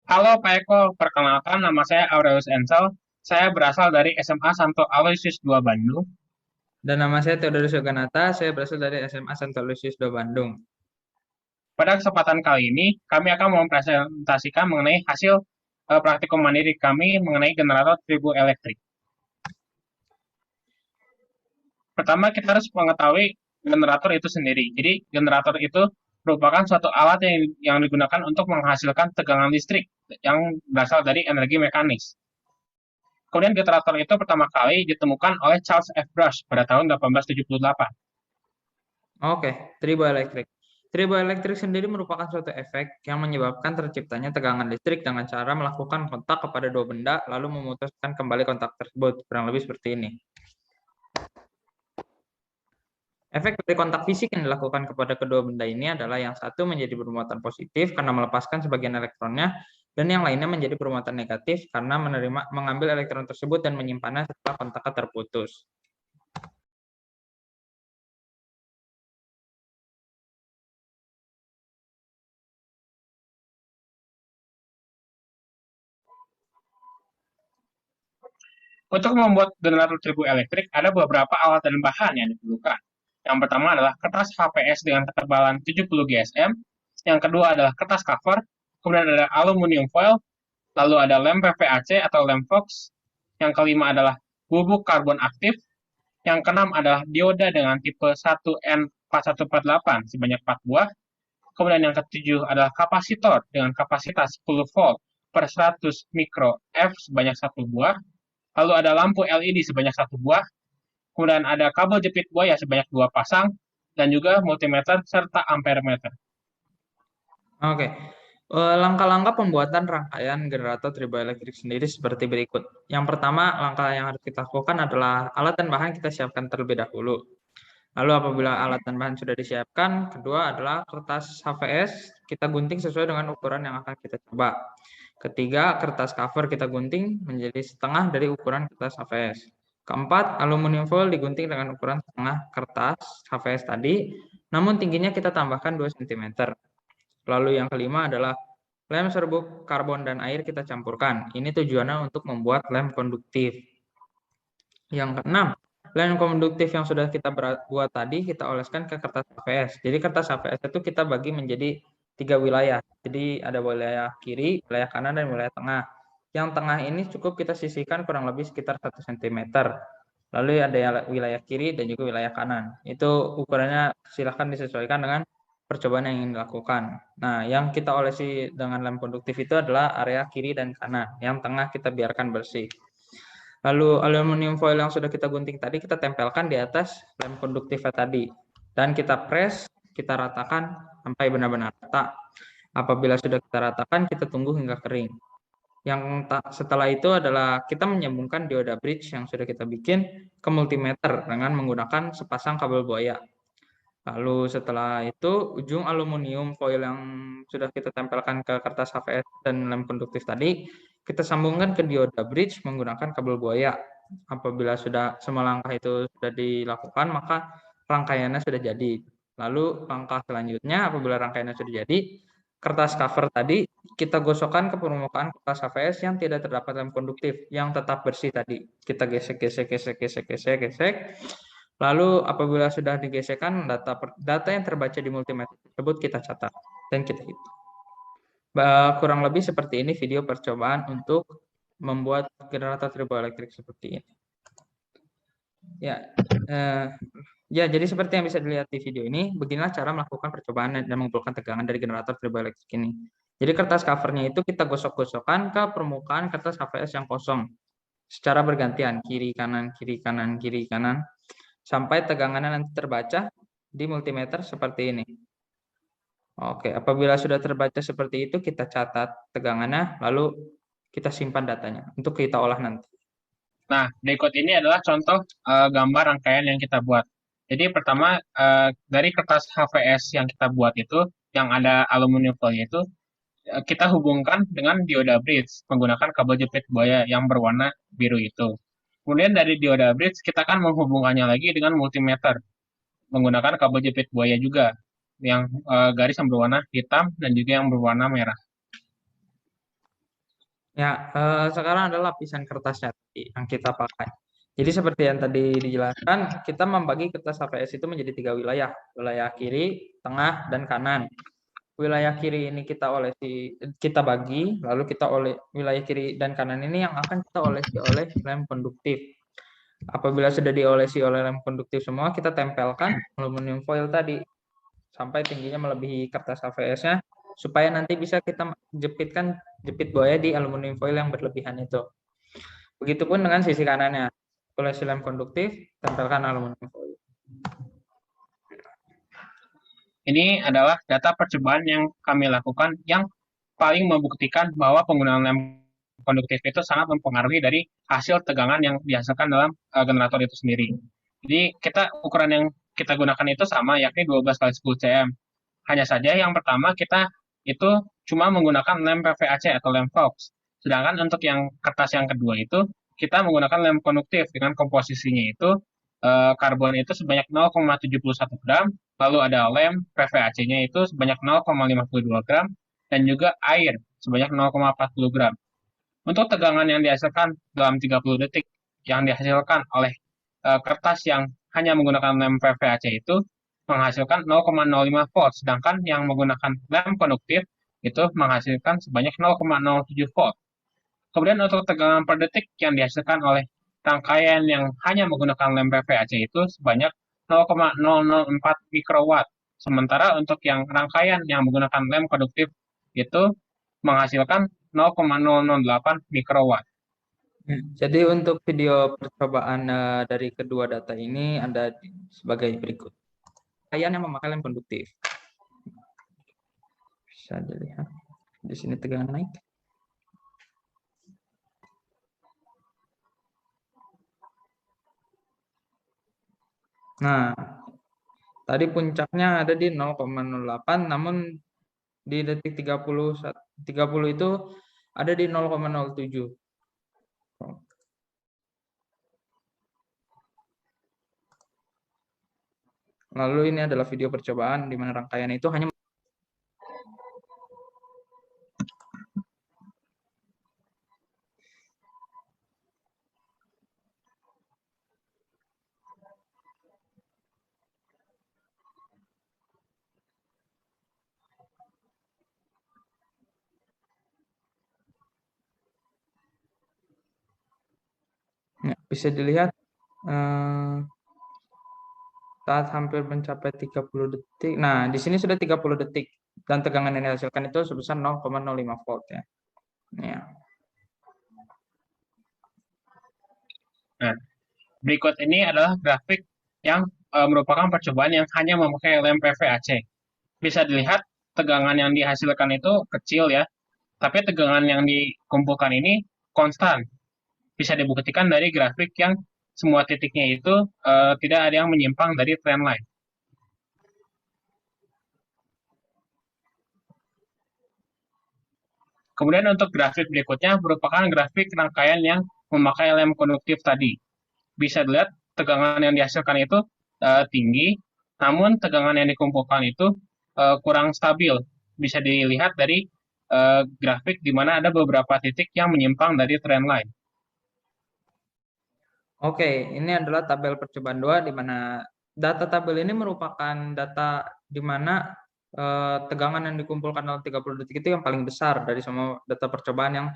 Halo Pak Eko, perkenalkan nama saya Aurelius Ensel. Saya berasal dari SMA Santo Aloysius II Bandung. Dan nama saya Theodorus Yoganata, saya berasal dari SMA Santo Lucius Do Bandung. Pada kesempatan kali ini, kami akan mempresentasikan mengenai hasil praktikum mandiri kami mengenai generator tribu elektrik. Pertama, kita harus mengetahui generator itu sendiri. Jadi, generator itu merupakan suatu alat yang digunakan untuk menghasilkan tegangan listrik yang berasal dari energi mekanis. Kemudian generator itu pertama kali ditemukan oleh Charles F. Brush pada tahun 1878. Oke, triboelektrik. Triboelektrik sendiri merupakan suatu efek yang menyebabkan terciptanya tegangan listrik dengan cara melakukan kontak kepada dua benda lalu memutuskan kembali kontak tersebut. Kurang lebih seperti ini. Efek dari kontak fisik yang dilakukan kepada kedua benda ini adalah yang satu menjadi bermuatan positif karena melepaskan sebagian elektronnya, dan yang lainnya menjadi bermuatan negatif karena mengambil elektron tersebut dan menyimpannya setelah kontaknya terputus. Untuk membuat generator tribu elektrik, ada beberapa alat dan bahan yang diperlukan. Yang pertama adalah kertas HPS dengan ketebalan 70 GSM. Yang kedua adalah kertas cover. Kemudian ada aluminium foil. Lalu ada lem PVAC atau lem Fox. Yang kelima adalah bubuk karbon aktif. Yang keenam adalah dioda dengan tipe 1N4148 sebanyak 4 buah. Kemudian yang ketujuh adalah kapasitor dengan kapasitas 10 volt per 100 mikro F sebanyak 1 buah. Lalu ada lampu LED sebanyak 1 buah, kemudian ada kabel jepit buaya sebanyak 2 pasang, dan juga multimeter serta ampere meter. Oke, langkah-langkah pembuatan rangkaian generator triboelektrik sendiri seperti berikut. Yang pertama, langkah yang harus kita lakukan adalah alat dan bahan kita siapkan terlebih dahulu. Lalu apabila alat dan bahan sudah disiapkan, kedua adalah kertas HVS kita gunting sesuai dengan ukuran yang akan kita coba. Ketiga, kertas cover kita gunting menjadi setengah dari ukuran kertas HVS. Keempat, aluminium foil digunting dengan ukuran setengah kertas HVS tadi, namun tingginya kita tambahkan 2 cm. Lalu yang kelima adalah lem serbuk karbon dan air kita campurkan. Ini tujuannya untuk membuat lem konduktif. Yang keenam, lem konduktif yang sudah kita buat tadi kita oleskan ke kertas HVS. Jadi kertas HVS itu kita bagi menjadi 3 wilayah. Jadi ada wilayah kiri, wilayah kanan, dan wilayah tengah. Yang tengah ini cukup kita sisihkan kurang lebih sekitar 1 cm. Lalu ada wilayah kiri dan juga wilayah kanan. Itu ukurannya silahkan disesuaikan dengan percobaan yang ingin dilakukan. Nah, yang kita olesi dengan lem konduktif itu adalah area kiri dan kanan. Yang tengah kita biarkan bersih. Lalu aluminium foil yang sudah kita gunting tadi kita tempelkan di atas lem konduktifnya tadi. Dan kita press, kita ratakan sampai benar-benar rata. Apabila sudah kita ratakan, kita tunggu hingga kering. Setelah itu adalah kita menyambungkan dioda bridge yang sudah kita bikin ke multimeter dengan menggunakan sepasang kabel buaya. Lalu setelah itu ujung aluminium foil yang sudah kita tempelkan ke kertas HVS dan lem konduktif tadi kita sambungkan ke dioda bridge menggunakan kabel buaya. Apabila sudah semua langkah itu sudah dilakukan maka rangkaiannya sudah jadi. Lalu langkah selanjutnya apabila rangkaiannya sudah jadi, kertas cover tadi kita gosokkan ke permukaan kertas HVS yang tidak terdapat lem konduktif yang tetap bersih tadi. Kita gesek gesek gesek gesek gesek gesek. Lalu apabila sudah digesekkan, data yang terbaca di multimeter tersebut kita catat dan kita hitung. Kurang lebih seperti ini video percobaan untuk membuat generator triboelektrik seperti ini. Ya, eh, ya jadi seperti yang bisa dilihat di video ini, beginilah cara melakukan percobaan dan mengumpulkan tegangan dari generator triboelektrik ini. Jadi kertas covernya itu kita gosok-gosokkan ke permukaan kertas HVS yang kosong secara bergantian, kiri kanan kiri kanan kiri kanan, sampai tegangannya nanti terbaca di multimeter seperti ini. Oke, apabila sudah terbaca seperti itu, kita catat tegangannya, lalu kita simpan datanya untuk kita olah nanti. Nah, berikut ini adalah contoh gambar rangkaian yang kita buat. Jadi pertama, dari kertas HVS yang kita buat itu, yang ada aluminium foil itu, kita hubungkan dengan dioda bridge menggunakan kabel jepit buaya yang berwarna biru itu. Kemudian dari dioda bridge kita akan menghubungkannya lagi dengan multimeter menggunakan kabel jepit buaya juga yang garis yang berwarna hitam dan juga yang berwarna merah. Ya, sekarang adalah lapisan kertasnya yang kita pakai. Jadi seperti yang tadi dijelaskan, kita membagi kertas HVS itu menjadi 3 wilayah, wilayah kiri, tengah, dan kanan. Wilayah kiri ini kita bagi, lalu kita oleh wilayah kiri dan kanan ini yang akan kita olesi oleh lem konduktif. Apabila sudah diolesi oleh lem konduktif semua, kita tempelkan aluminium foil tadi sampai tingginya melebihi kertas HVS-nya supaya nanti bisa kita jepitkan jepit buaya di aluminium foil yang berlebihan itu. Begitupun dengan sisi kanannya. Olesi lem konduktif, tempelkan aluminium foil. Ini adalah data percobaan yang kami lakukan yang paling membuktikan bahwa penggunaan lem konduktif itu sangat mempengaruhi dari hasil tegangan yang dihasilkan dalam generator itu sendiri. Jadi ukuran yang kita gunakan itu sama, yakni 12 kali 10 cm. Hanya saja yang pertama kita itu cuma menggunakan lem PVAC atau lem Fox. Sedangkan untuk yang kertas yang kedua itu kita menggunakan lem konduktif dengan komposisinya itu karbon itu sebanyak 0,71 gram, lalu ada lem PVAC-nya itu sebanyak 0,52 gram, dan juga air sebanyak 0,40 gram. Untuk tegangan yang dihasilkan dalam 30 detik yang dihasilkan oleh kertas yang hanya menggunakan lem PVAC itu menghasilkan 0,05 volt, sedangkan yang menggunakan lem konduktif itu menghasilkan sebanyak 0,07 volt. Kemudian untuk tegangan per detik yang dihasilkan oleh rangkaian yang hanya menggunakan lem PVAC itu sebanyak 0,004 mikrowatt. Sementara untuk yang rangkaian yang menggunakan lem konduktif itu menghasilkan 0,008 mikrowatt. Jadi untuk video percobaan dari kedua data ini ada sebagai berikut. Rangkaian yang memakai lem konduktif. Bisa dilihat. Di sini tegangan naik. Nah, tadi puncaknya ada di 0,08, namun di detik 30 itu ada di 0,07. Lalu ini adalah video percobaan di mana rangkaian itu hanya ya, bisa dilihat saat hampir mencapai 30 detik. Nah, di sini sudah 30 detik dan tegangan yang dihasilkan itu sebesar 0,05 volt ya. Ya. Nah, berikut ini adalah grafik yang merupakan percobaan yang hanya memakai lem PVAC. Bisa dilihat tegangan yang dihasilkan itu kecil ya, tapi tegangan yang dikumpulkan ini konstan. Bisa dibuktikan dari grafik yang semua titiknya itu tidak ada yang menyimpang dari trendline. Kemudian untuk grafik berikutnya merupakan grafik rangkaian yang memakai lem konduktif tadi. Bisa dilihat tegangan yang dihasilkan itu tinggi, namun tegangan yang dikumpulkan itu kurang stabil. Bisa dilihat dari grafik di mana ada beberapa titik yang menyimpang dari trendline. Oke, ini adalah tabel percobaan 2 di mana data tabel ini merupakan data di mana tegangan yang dikumpulkan dalam 30 detik itu yang paling besar dari semua data percobaan yang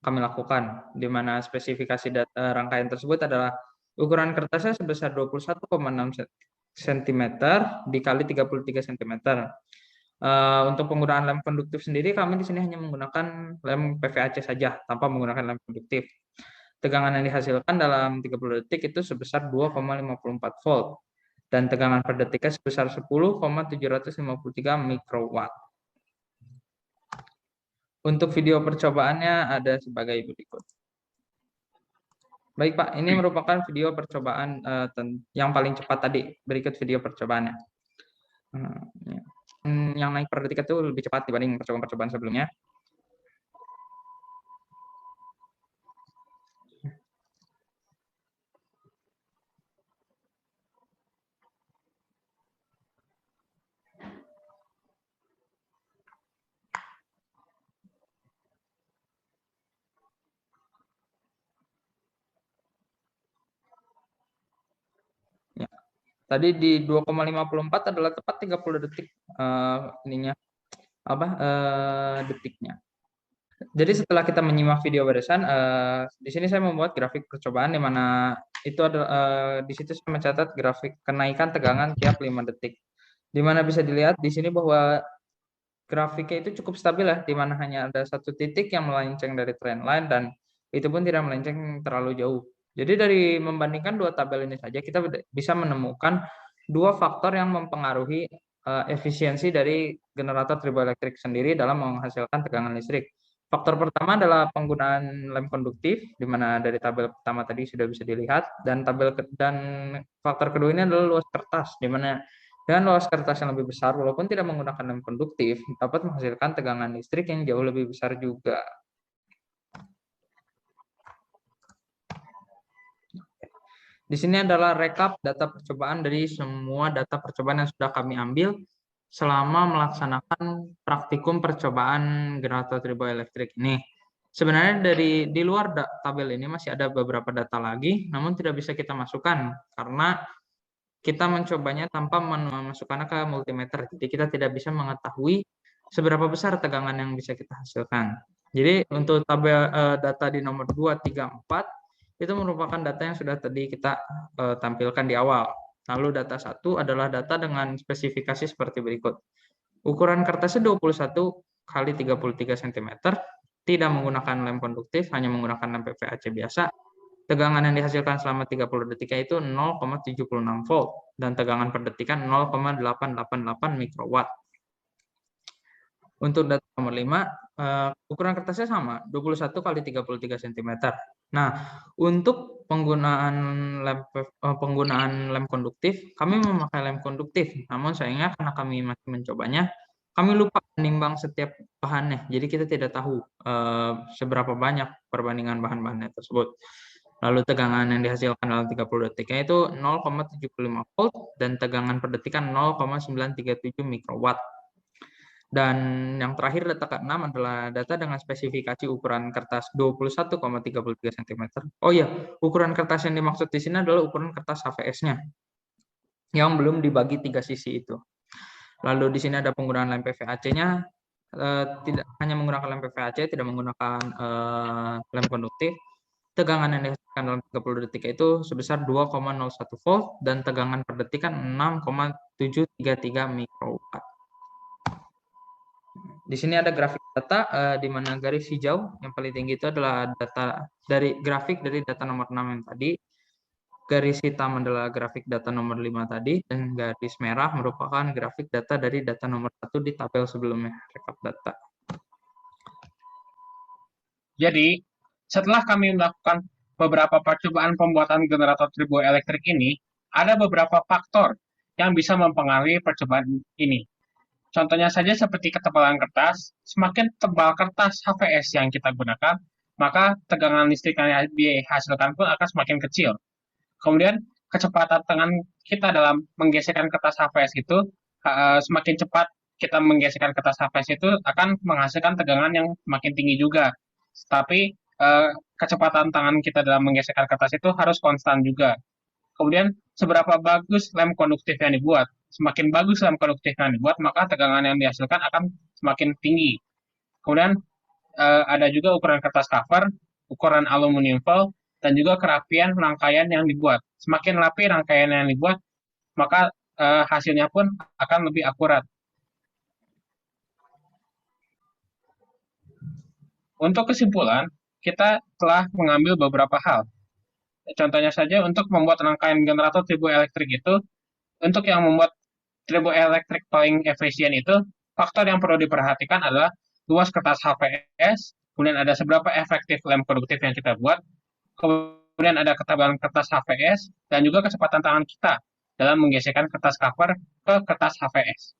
kami lakukan, di mana spesifikasi data rangkaian tersebut adalah ukuran kertasnya sebesar 21,6 cm dikali 33 cm. Untuk penggunaan lem konduktif sendiri, kami di sini hanya menggunakan lem PVAC saja, tanpa menggunakan lem konduktif. Tegangan yang dihasilkan dalam 30 detik itu sebesar 2,54 volt, dan tegangan per detiknya sebesar 10,753 mikrowatt. Untuk video percobaannya ada sebagai berikut. Baik Pak, ini merupakan video percobaan yang paling cepat tadi. Berikut video percobaannya. Ya. Yang naik per detik itu lebih cepat dibanding percobaan-percobaan sebelumnya. Tadi di 2,54 adalah tepat 30 detik detiknya. Jadi setelah kita menyimak video barusan, di sini saya membuat grafik percobaan di mana itu adalah di situ saya mencatat grafik kenaikan tegangan tiap 5 detik. Di mana bisa dilihat di sini bahwa grafiknya itu cukup stabil ya, di mana hanya ada satu titik yang melenceng dari trendline dan itu pun tidak melenceng terlalu jauh. Jadi dari membandingkan dua tabel ini saja kita bisa menemukan dua faktor yang mempengaruhi efisiensi dari generator turboelektrik sendiri dalam menghasilkan tegangan listrik. Faktor pertama adalah penggunaan lem konduktif, di mana dari tabel pertama tadi sudah bisa dilihat, dan faktor kedua ini adalah luas kertas, di mana dengan luas kertas yang lebih besar, walaupun tidak menggunakan lem konduktif, dapat menghasilkan tegangan listrik yang jauh lebih besar juga. Di sini adalah rekap data percobaan dari semua data percobaan yang sudah kami ambil selama melaksanakan praktikum percobaan generator turboelektrik ini. Sebenarnya di luar tabel ini masih ada beberapa data lagi, namun tidak bisa kita masukkan karena kita mencobanya tanpa memasukkannya ke multimeter. Jadi kita tidak bisa mengetahui seberapa besar tegangan yang bisa kita hasilkan. Jadi untuk tabel data di nomor 2, 3, 4 itu merupakan data yang sudah tadi kita tampilkan di awal. Lalu data 1 adalah data dengan spesifikasi seperti berikut. Ukuran kertasnya 21 kali 33 cm, tidak menggunakan lem konduktif, hanya menggunakan lem PVAC biasa. Tegangan yang dihasilkan selama 30 detik itu 0,76 volt dan tegangan per detikan 0,888 mikrowatt. Untuk data nomor 5, ukuran kertasnya sama, 21 kali 33 cm. Nah, untuk penggunaan lem konduktif, kami memakai lem konduktif. Namun sayangnya karena kami masih mencobanya, kami lupa menimbang setiap bahannya. Jadi kita tidak tahu seberapa banyak perbandingan bahan-bahannya tersebut. Lalu tegangan yang dihasilkan dalam 30 detiknya itu 0,75 volt dan tegangan per detikan 0,937 mikrowatt. Dan yang terakhir data ke-6 adalah data dengan spesifikasi ukuran kertas 21,33 cm. Oh iya, ukuran kertas yang dimaksud di sini adalah ukuran kertas HVS-nya yang belum dibagi 3 sisi itu. Lalu di sini ada penggunaan lem PVAC-nya, tidak hanya menggunakan lem PVAC, tidak menggunakan lem konduktif. Tegangan yang dihasilkan dalam 30 detik itu sebesar 2,01 volt dan tegangan per detikan 6,733 mikrowatt. Di sini ada grafik data di mana garis hijau yang paling tinggi itu adalah data dari grafik dari data nomor 6 yang tadi. Garis hitam adalah grafik data nomor 5 tadi dan garis merah merupakan grafik data dari data nomor 1 di tabel sebelumnya, rekap data. Jadi, setelah kami melakukan beberapa percobaan pembuatan generator turboelektrik ini, ada beberapa faktor yang bisa mempengaruhi percobaan ini. Contohnya saja seperti ketebalan kertas, semakin tebal kertas HVS yang kita gunakan, maka tegangan listrik yang dihasilkan pun akan semakin kecil. Kemudian kecepatan tangan kita dalam menggeserkan kertas HVS itu, semakin cepat kita menggeserkan kertas HVS itu akan menghasilkan tegangan yang semakin tinggi juga. Tapi kecepatan tangan kita dalam menggeserkan kertas itu harus konstan juga. Kemudian seberapa bagus lem konduktif yang dibuat. Semakin bagus lem konduktif yang dibuat, maka tegangan yang dihasilkan akan semakin tinggi. Kemudian ada juga ukuran kertas cover, ukuran aluminium foil, dan juga kerapian rangkaian yang dibuat. Semakin rapi rangkaian yang dibuat, maka hasilnya pun akan lebih akurat. Untuk kesimpulan, kita telah mengambil beberapa hal. Contohnya saja untuk membuat rangkaian generator turboelektrik itu, untuk yang membuat turboelektrik paling efisien itu, faktor yang perlu diperhatikan adalah luas kertas HVS, kemudian ada seberapa efektif lem konduktif yang kita buat, kemudian ada ketebalan kertas HVS, dan juga kecepatan tangan kita dalam menggeserkan kertas cover ke kertas HVS.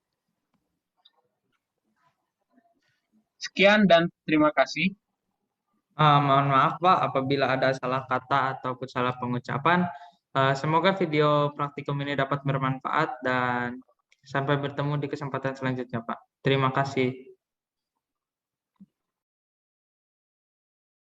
Sekian dan terima kasih. Mohon maaf Pak apabila ada salah kata ataupun salah pengucapan. Semoga video praktikum ini dapat bermanfaat dan sampai bertemu di kesempatan selanjutnya Pak. Terima kasih.